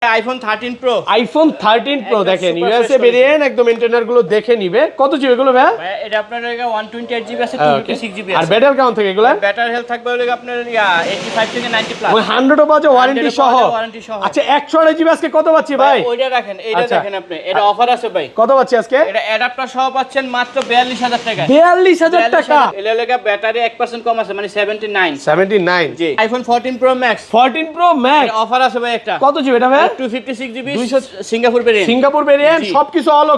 IPhone 13 pro দেখেন USA variant একদম internal গুলো দেখে নিবে। কত জিবি এগুলো ভাই? এটা আপনার 128 জিবি আছে, 256 জিবি আছে। আর ব্যাটারি কেমন থাকে এগুলো? ব্যাটারি হেলথ থাকবে হলো আপনার 85 থেকে 90 প্লাস। ওই 100 পাওয়া ওয়ারেন্টি সহ। আচ্ছা 128 জিবি আজকে কত পাচ্ছি ভাই? ওইটা রাখেন, এটা দেখেন আপনি, এটা অফার আছে ভাই। কত পাচ্ছি আজকে? এটা অ্যাডাপ্টার সহ পাচ্ছেন মাত্র 42000 টাকা। 42000 টাকা। এর লাগা ব্যাটারি 1% কম আছে, মানে 79 জি। আইফোন 14 প্রো ম্যাক্স অফার আছে ভাই একটা। কত জিবি এটা ভাই? 256 জিবি সিঙ্গাপুর ভেরিয়েন্ট সবকিছু অল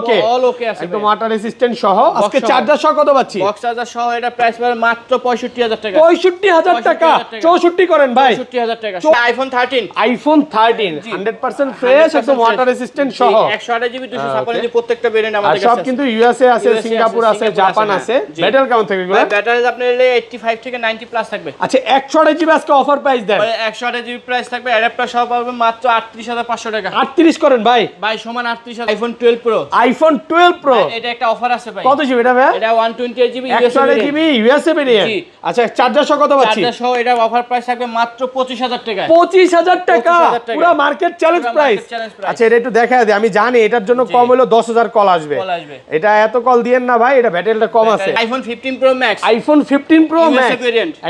ওকে আছে, একদম ওয়াটার রেসিস্ট্যান্ট সহ। আজকে চার্জার সহ কত পাচ্ছি? বক্স চার্জার সহ এটা প্রাইস পাবেন মাত্র 65000 টাকা। 65000 টাকা। 64 করেন ভাই। 65000 টাকা। আইফোন 13 100% ফ্রেশ একদম ওয়াটার রেসিস্ট্যান্ট সহ। 128 জিবি 256 জিবি প্রত্যেকটা ভেরিয়েন্ট আমাদের কাছে আছে। সব কিন্তু ইউএসএ আছে, সিঙ্গাপুর আছে, জাপান আছে। ব্যাটারি কেমন থাকে এগুলো? ব্যাটারি আপনার 85 থেকে 90 প্লাস থাকবে। আচ্ছা 128 জিবি আজকে অফার প্রাইস দেন। 128 জিবি প্রাইস থাকবে, অ্যাডাপ্টার সহ পাবেন মাত্র 38500 টাকা। 38 করেন ভাই সমান 38000। আইফোন 12 প্রো এটা একটা অফার আছে ভাই। কত জিবি এটা ভাই? এটা 128 জিবি ইউএসএ ভেরিয়েন্ট। আচ্ছা চার্জার সহ কত পাচ্ছি? চার্জার সহ এটা অফার প্রাইস থাকবে মাত্র 25000 টাকা। 25000 টাকা পুরো মার্কেট চ্যালেঞ্জ প্রাইস। আচ্ছা এটা একটু দেখায় দে, আমি জানি এটার জন্য কম হলো 10000 কল আসবে। এটা এত কল দিয়েন না ভাই, এটা ব্যাটারিটা কম আছে। আইফোন 15 প্রো ম্যাক্স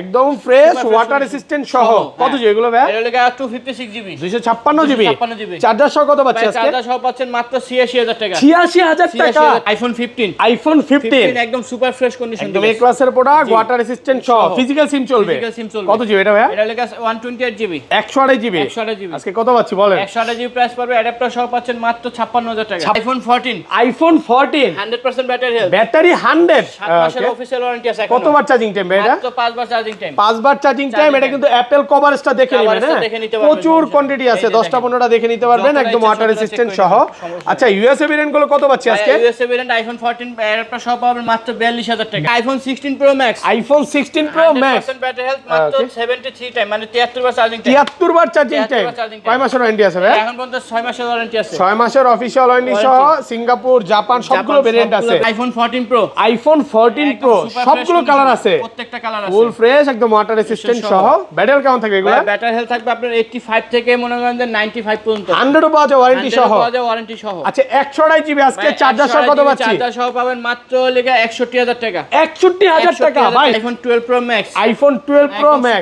একদম ফ্রেশ ওয়াটার রেসিস্ট্যান্ট সহ। কত জিবি এগুলো ভাই? এটা লাগা 256 জিবি 256 জিবি। চার্জার সহ কত পাচ্ছি আজকে? চার্জার সহ পাচ্ছেন মাত্র 86000 টাকা। 86000 টাকা। আইফোন 15 একদম সুপার ফ্রেশ কন্ডিশন, একদম এ ক্লাসের প্রোডাক্ট, ওয়াটার রেসিস্ট্যান্ট সহ, ফিজিক্যাল সিম চলবে। কত জিবি এটা ভাই? এটা লাগা 128 জিবি 128 জিবি। আজকে কত পাচ্ছি বলেন? 128 জিবি প্রাইস পড়বে, অ্যাডাপ্টার সহ পাচ্ছেন মাত্র 56000 টাকা। আইফোন 14 100% ব্যাটারি হেলথ, ব্যাটারি 100 7 মাসের অফিশিয়াল ওয়ারেন্টি আছে। কতবার চার্জিং টাইম এটা? মাত্র 5 বার চার্জিং টাইম। 5 বার চার্জিং টাইম। এটা কিন্তু অ্যাপল কভারেজটা দেখে নেবেন, হ্যাঁ প্রচুর কোয়ান্টিটি আছে, 10টা 15টা দেখে নিতে পারবেন একদম ওয়াটার রেসিস্ট্যান্ট সহ। আচ্ছা ইউএসএ ভেরিয়েন্ট গুলো কত পাচ্ছি আজকে? ইউএসএ ভেরিয়েন্ট আইফোন 14 অ্যাডাপ্টার সহ পাবেন মাত্র 42000 টাকা। IPhone 16 pro max 100% battery health মাত্র 73 টাইম, মানে 73 বার চার্জিং টাইম। 73 বার চার্জিং টাইম। কয় মাসের ওয়ারেন্টি আছে ভাই? এখন পর্যন্ত 6 মাসের ওয়ারেন্টি আছে। 6 মাসের অফিশিয়াল ওয়ারেন্টি সহ, সিঙ্গাপুর, জাপান সবগুলো ভেরিয়েন্ট আছে। আইফোন 14 প্রো সবগুলো কালার আছে, প্রত্যেকটা কালার আছে ফুল ফ্রেশ একদম ওয়াটার রেসিস্ট্যান্ট সহ। ব্যাটারি কেমন থাকবে এগুলো? ব্যাটারি হেলথ থাকবে আপনার 85 থেকে মনে করেন যে 95 পর্যন্ত। 100 পাওয়া যায় ওয়ারেন্টি সহ। আচ্ছা 128 জিবি আজকে চার্জার সহ কত পাচ্ছি? চার্জার সহ পাবেন মাত্র লেগে 61000 টাকা। 61000 টাকা ভাই। IPhone 12 pro max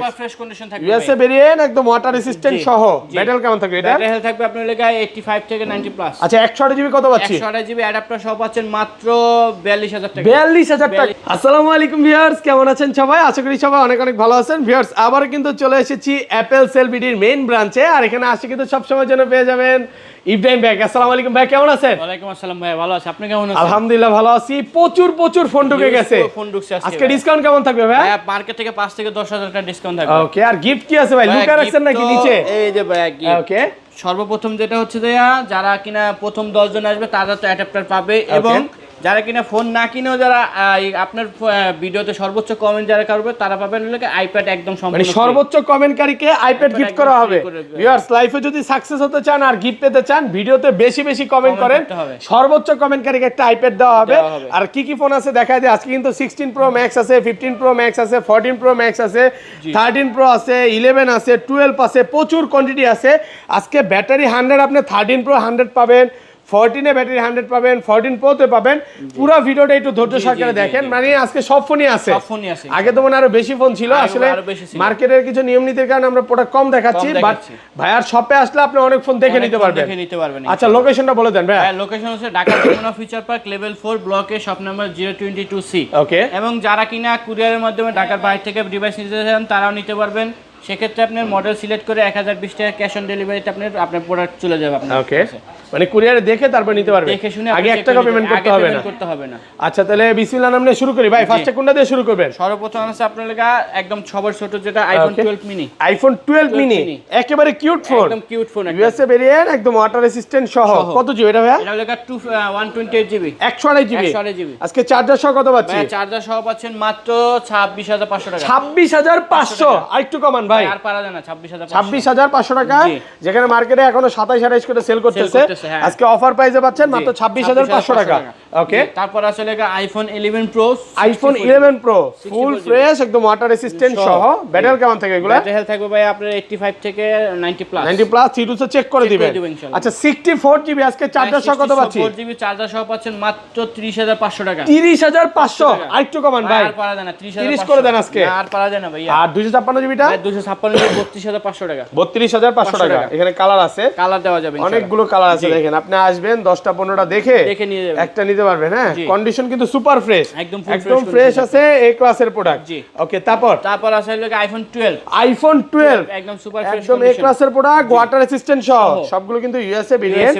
super fresh condition থাকবে, ইউএসএ ভেরিয়েন্ট একদম ওয়াটার রেসিস্ট্যান্ট সহ। ব্যাটারি কেমন থাকবে এটা? ব্যাটারি হেলথ থাকবে আপনার লেগে 85 থেকে 90 প্লাস। আচ্ছা 128 জিবি কত পাচ্ছি? 128 জিবি অ্যাডাপ্টার সহ পাচ্ছেন মাত্র 42000 টাকা। 42000 টাকা। আসসালামু আলাইকুম ভিউয়ার্স, কেমন আছেন সবাই? আশা করি সবাই অনেক অনেক ভালো আছেন। ভিউয়ার্স আবার কিন্তু চলে এসেছি অ্যাপল সেলবিডির মেইন ব্রাঞ্চে, আর এখানে আসি কিন্তু সব সময় জন্য পেয়ে যাবেন ইব্রাহিম ভাই। আসসালামু আলাইকুম ভাই, কেমন আছেন? ওয়ালাইকুম আসসালাম ভাই, ভালো আছি, আপনি কেমন আছেন? আলহামদুলিল্লাহ ভালো আছি। প্রচুর ফোন ঢুকে গেছে। আজকে ডিসকাউন্ট কেমন থাকবে ভাই? মার্কেট থেকে 5 থেকে 10000 টাকা ডিসকাউন্ট থাকবে। ওকে, আর গিফট কি আছে ভাই? লুকা রাখছেন নাকি নিচে? এই যে ভাই গিফট। ওকে, সর্বপ্রথম যেটা হচ্ছে যে যারা কিনা প্রথম 10 জন আসবে তারা তো অ্যাডাপ্টার পাবে, এবং যারা কিনা ফোন না কিনেও যারা আপনার ভিডিওতে সর্বোচ্চ কমেন্ট যারা করবে তারা পাবেন হলো আইপ্যাড একদম সম্পূর্ণ, মানে সর্বোচ্চ কমেন্টকারীকে আইপ্যাড গিফট করা হবে। ভিউয়ার্স লাইফে যদি সাকসেস হতে চান আর গিফট পেতে চান, ভিডিওতে বেশি কমেন্ট করেন, সর্বোচ্চ কমেন্টকারীকে একটা আইপ্যাড দেওয়া হবে। আর কি কি ফোন আছে দেখায় দিই। আজকে কিন্তু 16 প্রো ম্যাক্স আছে, 15 প্রো ম্যাক্স আছে, 14 প্রো ম্যাক্স আছে, 13 প্রো আছে, 11 আছে, 12 আছে, প্রচুর কোয়ান্টিটি আছে। আজকে ব্যাটারি 100 আপনি 13 প্রো 100 পাবেন, 14 এ ব্যাটারি 100 পাবেন, 14 প্রো তে পাবেন। পুরো ভিডিওটা একটু ধৈর্য সহকারে দেখেন, মানে আজকে সব ফোনই আছে। আগে তো মনে আরো বেশি ফোন ছিল, আসলে মার্কেটের কিছু নিয়ম নীতির কারণে আমরা প্রোডাক্ট কম দেখাচ্ছি, বাট ভাইয়ার শপে আসলে আপনি অনেক ফোন দেখে নিতে পারবেন। আচ্ছা লোকেশনটা বলে দেন ভাই। লোকেশন হচ্ছে Dhaka Jamuna future park level 4 ব্লকে শপ নাম্বার 022C। ওকে, এবং যারা কিনা কুরিয়ারের মাধ্যমে ঢাকার বাইরে থেকে ডিভাইস নিতে চান তারাও নিতে পারবেন। সেক্ষেত্রে আপনার মডেল সিলেক্ট করে 1020 টাকা ক্যাশ অন ডেলিভারিতে আপনার প্রোডাক্ট চলে যাবে আপনার। ওকে, মানে কুরিয়ারে দেখে তারপর নিতে পারবেন, দেখে শুনে আগে 1 টাকা পেমেন্ট করতে হবে না। আচ্ছা তাহলে বিসমিল্লাহ নাম নিয়ে শুরু করি ভাই। ফার্স্টে কোনটা দিয়ে শুরু করবেন? সর্বপ্রথম আছে আপনার লাগা একদম সবার ছোট যেটা আইফোন 12 মিনি। আইফোন 12 মিনি একেবারে কিউট ফোন, একদম কিউট ফোন, ইউএসএ ভেরিয়েন্ট একদম ওয়াটার রেসিস্ট্যান্ট সহ। কত জিবি এটা ভাই? এটা লাগা 128 জিবি 128 জিবি। আজকে চার্জার সহ কত পাচ্ছি? চার্জার সহ পাচ্ছেন মাত্র 26500 টাকা। 26500 আর একটু কমান ভাই? আর পারা যায় না 26500। 26500 টাকা, যেখানে মার্কেটে এখনো 27-28 করে সেল করতেছে, আজকে অফার প্রাইসে পাচ্ছেন মাত্র 26500 টাকা। ওকে, তারপর আসলে আইফোন 11 প্রো। আইফোন 11 প্রো ফুল ফ্রেশ, একদম ওয়াটার রেসিস্ট্যান্ট সহ। ব্যাটারি কেমন থাকে এগুলা? ব্যাটারি হেলথ থাকবে ভাই আপনার 85 থেকে 90 প্লাস। 90 প্লাস সিটুসে চেক করে দিবেন। আচ্ছা 64 জিবি আজকে চার্জার সহ কত পাচ্ছি? 64 জিবি চার্জার সহ পাচ্ছেন মাত্র 30500 টাকা। 30500, আরেকটু কমান ভাই। আর পারা যায় না 30 করে দেন আজকে। আর পারা যায় না ভাই। আর 256 জিবিটা? 256 জিবি 32500 টাকা। 32500 টাকা। এখানে কালার আছে, কালার দেওয়া যাবে অনেকগুলো কালার আছে। দেখেন আপনি আসবেন 10টা 15টা দেখে নিয়ে যাবেন, একটা নিতে পারবেন। হ্যাঁ, কন্ডিশন কিন্তু সুপার ফ্রেশ, একদম ফ্রেশ আছে, এ ক্লাসের প্রোডাক্ট। ওকে, তারপর আসলে আইফোন 12। আইফোন 12 একদম সুপার ফ্রেশ, একদম এ ক্লাসের প্রোডাক্ট, ওয়াটার রেসিস্ট্যান্ট সহ। সবগুলো কিন্তু ইউএসএ ভেরিয়েন্ট।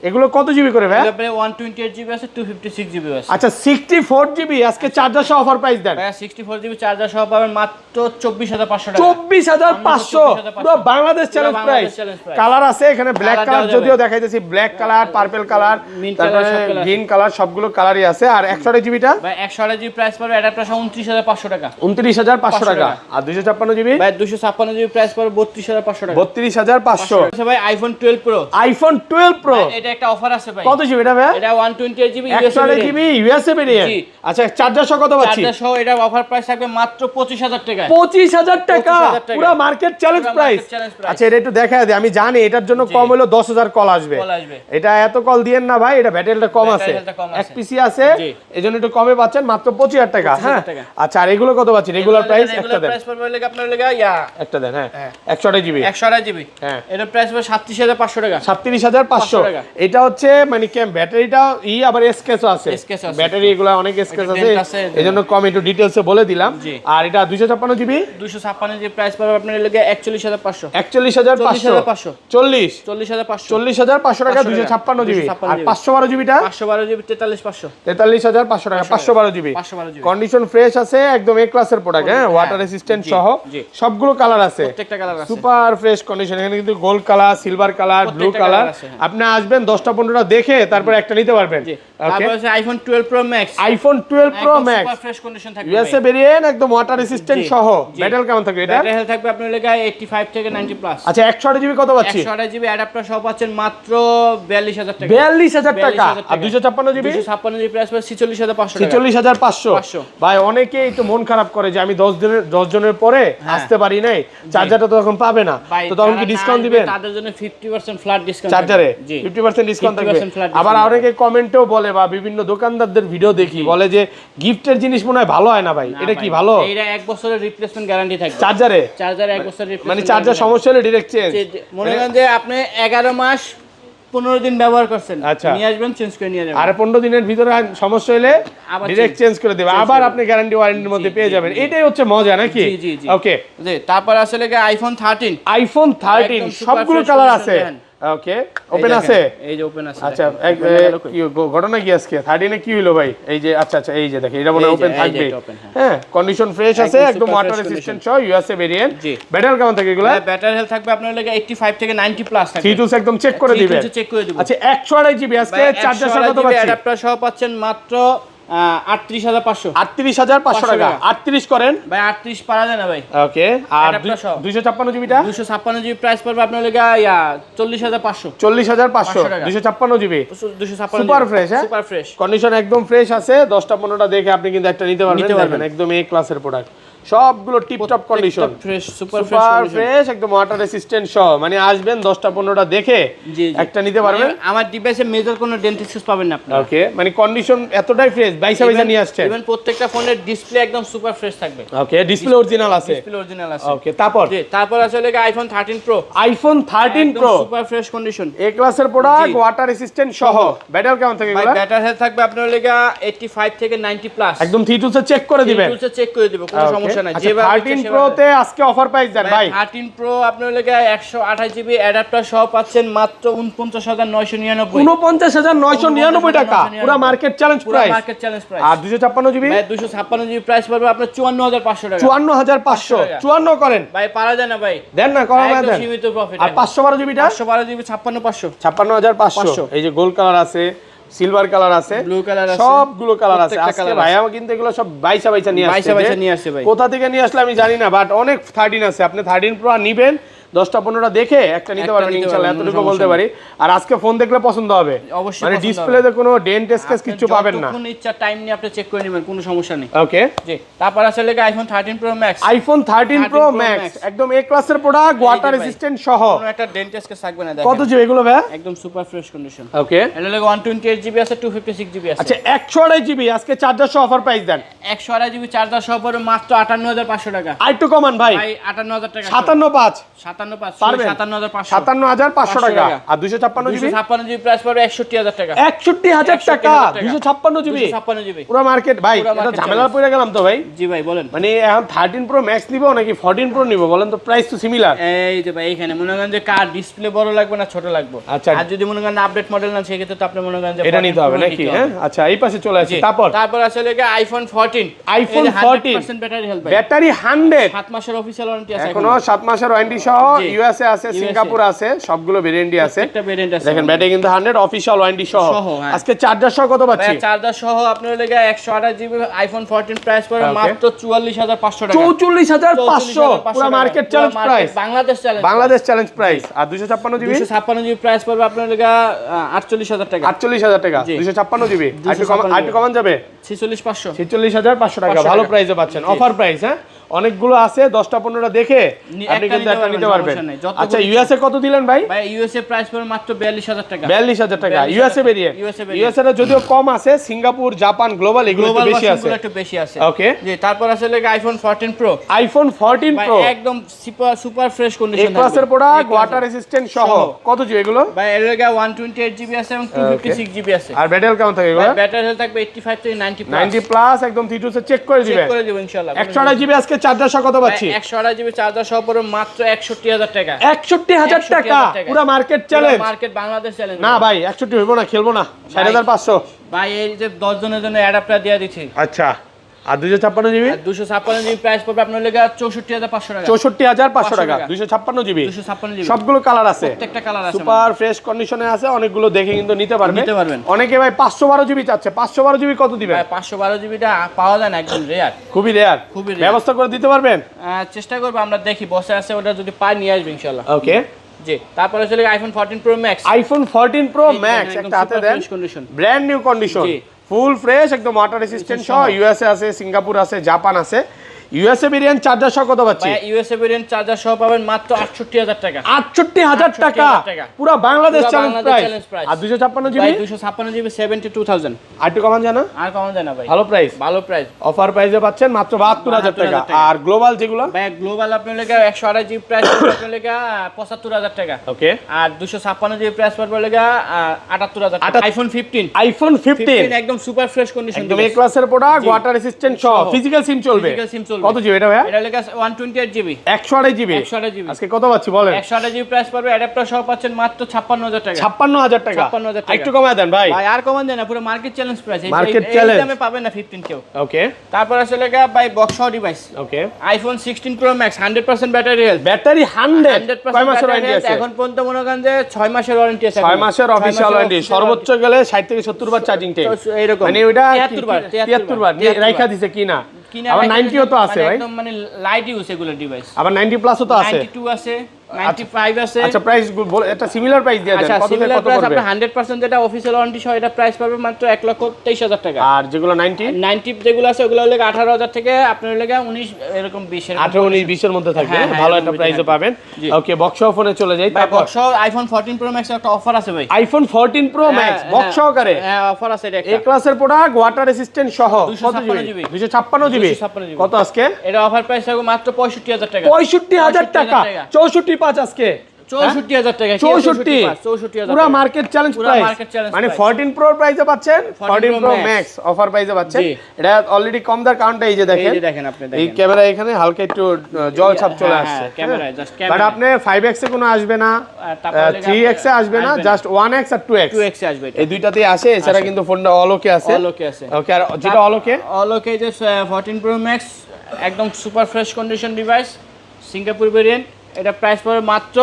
এগুলো কত জিবি করে ভাই? 128 জিবি আছে, 256 জিবি আছে। আচ্ছা 64 জিবি আজকে চার্জার সহ অফার প্রাইস দেন। ভাই 64 জিবি চার্জার সহ পাবেন মাত্র 24500 টাকা। 24500 পুরো বাংলাদেশ চ্যালেঞ্জ প্রাইস। কালার আছে এখানে, ব্ল্যাক কালার যদিও দেখাইতেছি, ব্ল্যাক কালার, পার্পল কালার, তারপরে গ্রিন কালার, সবগুলো কালারই আছে। আর 128 জিবিটা ভাই 128 জিবি প্রাইস পড়বে অ্যাডাপ্টার সহ 29500 টাকা। 29500 টাকা। আর 256 জিবি ভাই 256 জিবি প্রাইস পড়বে 32500 টাকা। 32500। আচ্ছা ভাই আইফোন 12 প্রো। আইফোন 12 প্রো এটা একটা অফার আছে ভাই। কত জিবি এটা ভাই? এটা 128 জিবি ইউএসএ ভেরিয়েন্ট। আচ্ছা চার্জার সহ কত পাচ্ছি? চার্জার সহ এটা অফার প্রাইস থাকবে মাত্র 25000 টাকা। 25000 টাকা পুরো মার্কেট চ্যালেঞ্জ প্রাইস। আচ্ছা এটা একটু দেখায় দে, আমি জানি এটার জন্য কম হলো 10000 কল আসবে। এটা এত কল দিয়েন না ভাই, এটা ব্যাটারিটা কম আছে, এক পিসি আছে, এজন্য একটু কমে পাচ্ছেন মাত্র 25000 টাকা। হ্যাঁ, আচ্ছা আর এগুলো কত পাচ্ছি? রেগুলার প্রাইস একটা দেন। প্রাইস পড়বে লাগে আপনার লাগা ইয়া একটা দেন। হ্যাঁ 128 জিবি। 128 জিবি। হ্যাঁ এটা প্রাইস পড়বে 37500 টাকা। 37500 টাকা। এটা হচ্ছে মানে কি ব্যাটারিটা আবার এসকেসও আছে, ব্যাটারি এগুলা অনেক এসকেস আছে, এজন্য কম একটু ডিটেইলসে বলে দিলাম। আর এটা 256 জিবি। 256 জিবি প্রাইস পড়বে আপনার লাগা 41500। 41500 40500 টাকা 256 জিবি। আর 512 জিবিটা? 512 জিবি 43500। 43500 টাকা 512 জিবি। কন্ডিশন ফ্রেশ আছে, একদম এ ক্লাসের প্রোডাক্ট। হ্যাঁ, ওয়াটার রেসিস্ট্যান্ট সহ সবগুলো কালার আছে, প্রত্যেকটা কালার আছে, সুপার ফ্রেশ কন্ডিশন। এখানে কিন্তু gold colour, silver colour, blue colour. আপনি আসবেন 10টা 15টা দেখে তারপর একটা নিতে পারবেন। তারপর আছে iPhone 12 pro max. IPhone 12 pro max super fresh condition থাকবে, ইউএসএ ভেরিয়েন্ট, একদম ওয়াটার রেসিস্ট্যান্ট সহ। ব্যাটারি কেমন থাকবে এটা? ব্যাটারি হেলথ থাকবে আপনার লাগা 85 থেকে 90 প্লাস। আচ্ছা 128 জিবি কত পাচ্ছি? 128 জিবি অ্যাডাপ্টার সহ পাচ্ছেন মাত্র 42000 টাকা। 42000 টাকা। আর 256 জিবি? 256 জিবি প্রাইস পড়বে 46500 টাকা। 46500। ভাই অনেকেই তো মন খারাপ করে যে আমি 10 জনের পরে আসতে পারি নাই, চার্জারটা তো এখন পাবে না, তো তখন কি ডিসকাউন্ট দিবেন? তাদের জন্য 50% ফ্ল্যাট ডিসকাউন্ট চার্জারে 50% ডিসকাউন্ট থাকবে। আবার অনেকে কমেন্টেও বলে বা বিভিন্ন দোকানদারদের ভিডিও দেখি বলে যে গিফটের জিনিস মনে হয় ভালো হয় না ভাই, এটা কি ভালো? এটা 1 বছরের রিপ্লেসমেন্ট গ্যারান্টি থাকবে চার্জারে। 1 বছরের রিপ্লেসমেন্ট, মানে চার্জার সমস্যা হলে ডাইরেক্ট চেঞ্জ। মনে করেন যে আপনি 11 মাস 15 দিন ব্যবহার করছেন, নিয়ে আসবেন চেঞ্জ করে নিয়ে যাবেন। আর 15 দিনের ভিতরে সমস্যা হলে ডাইরেক্ট চেঞ্জ করে দেবে, আবার আপনি গ্যারান্টি ওয়ারেন্টির মধ্যে পেয়ে যাবেন। এটাই হচ্ছে মজা নাকি? ওকে জি। তারপর আসলে আইফোন 13। আইফোন 13 সবগুলো কালার আছে। ওকে, ওপেন আছে, এই যে ওপেন আছে। আচ্ছা কি ঘটনা কি আজকে 13 এ কি হলো ভাই? এই যে আচ্ছা এই যে দেখেন এটা মনে ওপেন থাকবে। হ্যাঁ, কন্ডিশন ফ্রেশ আছে, একদম ওয়াটার রেসিস্ট্যান্ট সহ, ইউএসএ ভেরিয়েন্ট। ব্যাটারি কেমন থাকে এগুলা? ব্যাটারি হেলথ থাকবে আপনার লাগা 85 থেকে 90 প্লাস থাকবে। সিটুস একদম চেক করে দিবেন। আচ্ছা 128 জিবি আজকে চার্জার সহ কত পাচ্ছি? অ্যাডাপ্টার সহ পাচ্ছেন মাত্র 38500। 38500 টাকা। 38 করেন ভাই, 38 পারা যায় না ভাই। ওকে, আর 256 জিবিটা? 256 জিবি প্রাইস পড়বে আপনার লাগা 40500। 40500 256 জিবি 256 সুপার ফ্রেশ। হ্যাঁ, সুপার ফ্রেশ কন্ডিশন একদম ফ্রেশ আছে। 10টা 15টা দেখে আপনি কিন্তু একটা নিতে পারবেন, একদম এ ক্লাসের প্রোডাক্ট, সবগুলো tip top condition, fresh super fresh, একদম ওয়াটার রেসিস্ট্যান্ট সহ। মানে আসবেন 10টা 15টা দেখে একটা নিতে পারবেন। আমার ডিভাইসে মেজর কোনো ডেন্টিস্ট পাবেন না আপনি। ওকে, মানে কন্ডিশন এতটাই ফ্রেশ, বাইসা নিয়ে আসছেন। ইভেন প্রত্যেকটা ফোনের ডিসপ্লে একদম সুপার ফ্রেশ থাকবে। ওকে, ডিসপ্লে অরিজিনাল আছে। ওকে, তারপর আসলে iPhone 13 pro. IPhone 13 pro super fresh condition, A ক্লাসের প্রোডাক্ট, ওয়াটার রেসিস্ট্যান্ট সহ। ব্যাটারি কেমন থাকে এগুলা? ব্যাটারি হেলথ থাকবে আপনার লাগা 85 থেকে 90 প্লাস। একদম থিটুসে চেক করে দিবেন, চেক করে দিব, কোনো সমস্যা নাই। যেভাবে 13 প্রো তে আজকে অফার প্রাইস দেন ভাই। 13 প্রো আপনার লাগা 128 জিবি অ্যাডাপ্টার সহ পাচ্ছেন মাত্র 49999। 49999 টাকা, পুরো market challenge price. Market challenge price. আর 256 জিবি? ভাই 256 জিবি প্রাইস পড়বে আপনার 54500 টাকা। 54500 54 করেন ভাই, পারা যায় না ভাই, দেন না, কম দেন, সীমিত প্রফিট। আর 512 জিবিটা? 512 জিবি 56500। 56500। এই যে গোল্ড কালার আছে, সিলভার কালার আছে, ব্লু কালার আছে, সবগুলো কালার আছে। প্রত্যেকটা আজকে colour ভাইয়া কিন্তু এগুলো সব বাইসা নিয়ে আসছে, নিয়ে আসছে ভাই। কোথা থেকে নিয়ে আসলে আমি জানি না, বাট অনেক 13 আছে। আপনি 13 প্রো নিবেন, 10টা 15টা দেখে একটা নিতে পারবেন ইনশাআল্লাহ, এতটুকু বলতে পারি। আর আজকে ফোন দেখলে পছন্দ হবে, অবশ্যই মানে ডিসপ্লেতে কোনো ডেন্ট স্কেচ কিছু পাবেন না। যতক্ষণ ইচ্ছা টাইম নিয়ে আপনি চেক করে নেবেন, কোনো সমস্যা নেই। ওকে, জি। তারপর আছে লেগে iPhone 13 pro max. IPhone 13 pro max একদম এ ক্লাসের প্রোডাক্ট, ওয়াটার রেজিস্ট্যান্ট সহ, কোনো একটা ডেন্ট স্কেচ থাকবে না। দেখেন কত জিবি এগুলো ভাই? একদম সুপার ফ্রেশ কন্ডিশন। ওকে, এটা লেগে 128 জিবি আছে, 256 জিবি আছে। আচ্ছা 128 জিবি আজকে চার্জার সহ অফার প্রাইস দেন। 128 জিবি চার্জার সহ পড়বে মাত্র 58500 টাকা। আরেকটু কমান ভাই, ভাই 58000 টাকা। 57.5 57.5 পারবেন? 57500 57,500 টাকা। আর 256 জিবি 256 জিবি প্রাইস পড়বে 61000 টাকা। 61000 টাকা 256 জিবি 256 জিবি পুরো মার্কেট ভাই। এটা ঝামেলা পড়ে গেলাম তো ভাই। জি ভাই বলেন। মানে এখন 13 প্রো ম্যাক্স নিব নাকি 14 প্রো নিব বলেন তো, প্রাইস তো সিমিলার। এই যে ভাই এখানে মনে করেন যে কার ডিসপ্লে বড় লাগবে না ছোট লাগবে। আচ্ছা, আর যদি মনে করেন আপডেট মডেল না সেক্ষেত্রে তো আপনি মনে করেন যে এটা নিতে হবে নাকি? হ্যাঁ, আচ্ছা এই পাশে চলে আসি। তারপর আসলে কি আইফোন 14। আইফোন 14 100% ব্যাটারি হেলথ ভাই। ব্যাটারি 100, 7 মাসের অফিশিয়াল ওয়ারেন্টি আছে এখনো 7 মাসের ওয়ারেন্টি সহ। ইউএসএ আছে, সিঙ্গাপুর আছে, সবগুলো ভেরিয়েন্টই আছে। একটা ভেরিয়েন্ট আছে দেখেন ব্যাটারি কিন্তু 100 অফিশিয়াল ওয়ারেন্টি সহ। হ্যাঁ। আজকে চার্জার সহ কত পাচ্ছি? চার্জার সহ আপনার লেগে 128 জিবি আইফোন 14 প্রাইস পড়বে মাত্র 44500 টাকা। 44500 পুরো market challenge price, Bangladesh challenge price. আর 256 জিবি 256 জিবি প্রাইস পড়বে আপনার লেগে 48000 টাকা। 48000 টাকা 256 জিবি। আরেকটু কমান যাবে 46500 46500 টাকা। ভালো প্রাইসে পাচ্ছেন, অফার প্রাইস। হ্যাঁ, অনেকগুলো আছে, 10টা 15টা দেখে আপনি কিন্তু একটা নিতে পারবেন। আচ্ছা ইউএসএ কত দিলেন ভাই? ভাই ইউএসএ প্রাইস পড়বে মাত্র 42000 টাকা। 42000 টাকা ইউএসএ ভেরিয়েন্ট। ইউএসএ টা যদিও কম আছে, সিঙ্গাপুর, জাপান, গ্লোবাল এগুলো একটু বেশি আছে। একটু বেশি আছে। ওকে, জি। তারপর আসলে আইফোন 14 প্রো। আইফোন 14 প্রো একদম সুপার ফ্রেশ কন্ডিশন থাকবে, ক্লাসের প্রোডাক্ট, ওয়াটার রেজিস্ট্যান্ট সহ। কত জিবি এগুলো? ভাই এর লাগে 128 জিবি আছে এবং 256 জিবি আছে। আর ব্যাটারি কেমন থাকে এগুলো? ব্যাটারি হেলথ থাকবে 85 থেকে 90 প্লাস, একদম থিটু সে চেক করে দিবেন। চেক করে দিব ইনশাআল্লাহ। 128 জিবি আজকে চার্জার সহ কত পাচ্ছি? 128 জিবি চার্জার সহ পড়বে মাত্র 61000 টাকা। 61000 টাকা পুরো market challenge. Market Bangladesh challenge. না ভাই 61 হইব না, খেলবো না। 6500 ভাই এই যে 10 জনের জন্য অ্যাডাপ্টার দিয়ে দিচ্ছি। আচ্ছা, আর 256 জিবি? 256 জিবি প্রাইস পড়বে আপনার লেগে 64500 টাকা। 64500 টাকা 256 জিবি। 256 জিবি সবগুলো কালার আছে, প্রত্যেকটা কালার আছে, সুপার ফ্রেশ কন্ডিশনে আছে। অনেকগুলো দেখে কিন্তু নিতে পারবেন। অনেকে ভাই 512 জিবি চাচ্ছে। 512 জিবি কত দিবেন? ভাই 512 জিবিটা পাওয়া যায় না, একদম রেয়ার, খুবই রেয়ার। ব্যবস্থা করে দিতে পারবেন? চেষ্টা করব, আমরা দেখি বসে আছে, ওটা যদি পাই নিয়ে আসবে ইনশাআল্লাহ। ওকে, জি। তারপরে চলে iPhone 14 pro max. IPhone 14 pro max একটা হাতে দেন, brand new condition, full fresh, একদম ওয়াটার রেজিস্ট্যান্ট সহ। ইউএসএ আছে, সিঙ্গাপুর আছে, জাপান আছে। ইউএসএ ভেরিয়েন্ট চার্জার সহ কত পাচ্ছি? ভাই ইউএসএ ভেরিয়েন্ট চার্জার সহ পাবেন মাত্র 68000 টাকা। 68000 টাকা পুরো বাংলাদেশ চ্যালেঞ্জ প্রাইস। আর 256 জিবি? 256 জিবি 72000। আর একটু কমান জানা? আর কমান যায় না ভাই, ভালো প্রাইস, ভালো প্রাইস। অফার প্রাইসে পাচ্ছেন মাত্র 72000 টাকা। আর গ্লোবাল যেগুলো? ভাই গ্লোবাল আপনার লেগে 128 জিবি প্রাইস আপনার লেগে 75000 টাকা। ওকে, আর 256 জিবি প্রাইস পড়বে লেগে 78000 টাকা। আইফোন 15, আইফোন 15 একদম সুপার ফ্রেশ কন্ডিশন, একদম এ ক্লাসের প্রোডাক্ট, ওয়াটার রেজিস্ট্যান্ট সহ, ফিজিক্যাল সিম চলবে। কত জিবি এটা ভাই? এটা লেগে 128 জিবি। 128 জিবি। 128 জিবি আজকে কত পাচ্ছি বলেন? 128 জিবি প্রাইস পড়বে, অ্যাডাপ্টার সহ পাচ্ছেন মাত্র 56000 টাকা। 56000 টাকা। 56000 টাকা একটু কমায় দেন ভাই। ভাই আর কমান দেন না, পুরো মার্কেট চ্যালেঞ্জ প্রাইস। মার্কেট এই চ্যালেঞ্জ দামে পাবেন না 15 কেউ। ওকে, তারপর আসলে ভাই box device. Okay, iPhone 16 pro max 100% battery health. Battery 100 কয় মাসের ওয়ারেন্টি আছে? এখন পর্যন্ত মনে করেন যে 6 মাসের ওয়ারেন্টি আছে। 6 মাসের অফিশিয়াল ওয়ারেন্টি, সর্বোচ্চ গেলে 60 থেকে 70 বার চার্জিং টাইম এরকম। মানে ওটা 73 বার রাইখা দিছে কি না? আবার 90 ও তো আছে ভাই, একদম মানে লাইট ইউজ এগুলো ডিভাইস। আবার 90 প্লাসও তো আছে, 92 আছে, 95 আছে। আচ্ছা প্রাইস একটা সিমিলার প্রাইস দিয়ে দেন। আচ্ছা কত সিমিলার কত প্রাইস পড়বে? আপনি 100% যেটা অফিশিয়াল ওয়ারেন্টি সহ এটা প্রাইস পাবে মাত্র 1,23,000 টাকা। আর যেগুলো 90 যেগুলো আছে ওগুলো হলো 18000 থেকে আপনার লাগে 19 এরকম 20 এর 18 19 20 এর মধ্যে থাকবে। ভালো একটা প্রাইসে পাবেন। ওকে, বক্স ফোনে চলে যাই। তারপর বক্স আইফোন 14 প্রো ম্যাক্স একটা অফার আছে ভাই। আইফোন 14 প্রো ম্যাক্স বক্স সহকারে, হ্যাঁ অফার আছে এটা। এ ক্লাসের প্রোডাক্ট, ওয়াটার রেজিস্ট্যান্ট সহ। কত জিবি? 256 জিবি। কত আজকে? এটা অফার প্রাইস থাকবে মাত্র 65000 টাকা। 65000 টাকা 64.5 আজকে 64000 টাকা। 64 পুরো মার্কেট চ্যালেঞ্জ প্রাইস। মানে 14 প্রো প্রাইসে পাচ্ছেন, 14 প্রো ম্যাক্স অফার প্রাইসে পাচ্ছেন। এটা অলরেডি কম দার কাউন্টটা এই যে দেখেন, আপনি দেখেন এই ক্যামেরা এখানে হালকা একটু জল ছাপ চলে আসছে ক্যামেরায়, জাস্ট ক্যামেরা। বাট আপনি 5x এ কোনো আসবে না, 3x এ আসবে না, জাস্ট 1x আর 2x এ আসবে। এই দুইটাতেই আসে। এছাড়া কিন্তু ফোনটা অলোকে আছে। ওকে, আর যেটা অলোকে যে 14 প্রো ম্যাক্স একদম super fresh condition device, Singapore variant. এটা প্রাইস পড়বে মাত্র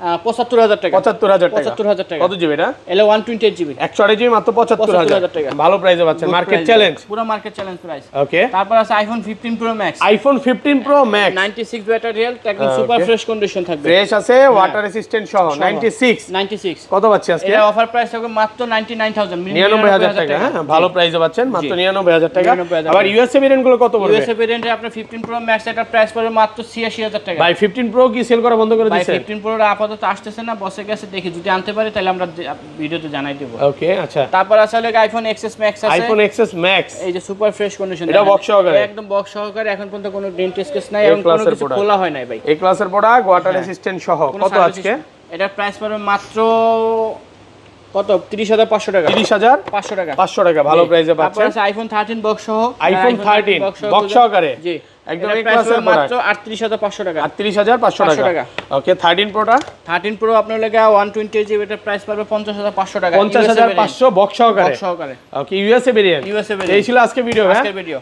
75000 টাকা 75000 টাকা 75000 টাকা কত জিবি এটা এলে 128 জিবি 128 জিবি মাত্র 75000 টাকা ভালো প্রাইসে পাচ্ছেন মার্কেট চ্যালেঞ্জ পুরো মার্কেট চ্যালেঞ্জ প্রাইস ওকে তারপর আছে iPhone 15 pro max iPhone 15 pro max 96 battery health একদম সুপার ফ্রেশ কন্ডিশন থাকবে ফ্রেশ আছে ওয়াটার রেসিস্ট্যান্ট সহ 96 কত পাচ্ছি আজকে এটা অফার প্রাইস হবে মাত্র 99000 99000 টাকা হ্যাঁ ভালো প্রাইসে পাচ্ছেন মাত্র 99000 টাকা 99000 আবার ইউএসএ ভেরিয়েন্ট গুলো কত পড়বে ইউএসএ ভেরিয়েন্টে আপনার 15 প্রো ম্যাক্স এটা প্রাইস পড়বে মাত্র 86000 টাকা ভাই 15 প্রো কি সেল করা বন্ধ করে ভাই দিয়েছেন 15 প্রো আপাতত আসতেছে না বসে গেছে দেখি যদি আনতে পারে তাহলে আমরা ভিডিওতে জানাই দেব ওকে আচ্ছা তারপর আসলে আইফোন এক্সএস ম্যাক্স আছে আইফোন এক্সএস ম্যাক্স এই যে সুপার ফ্রেশ কন্ডিশন এটা বক্স সহকারে একদম বক্স সহকারে এখন পর্যন্ত কোনো ডেন্ট স্কেচ নাই এবং কোনো কিছু খোলা হয় নাই ভাই এই ক্লাসের প্রোডাক্ট ওয়াটার রেসিস্ট্যান্ট সহ কত আজকে এটা প্রাইস পড়বে মাত্র কত 30500 টাকা 30500 টাকা 500 টাকা ভালো প্রাইসে তারপর পাচ্ছেন আছে আইফোন 13 বক্স সহ আইফোন 13 বক্স সহকারে জি একদম এটা এই প্রাইস ক্লাসের মাত্র 38500 টাকা 38500 টাকা ওকে 13 প্রোটা 13 প্রো আপনার লাগে 128 জিবি এটা প্রাইস পড়বে 50500 টাকা 50500 বক্স সহকারে বক্স সহকারে ওকে ইউএসএ ভেরিয়েন্ট ইউএসএ এই ছিল আজকে ভিডিও হ্যাঁ আজকের ভিডিও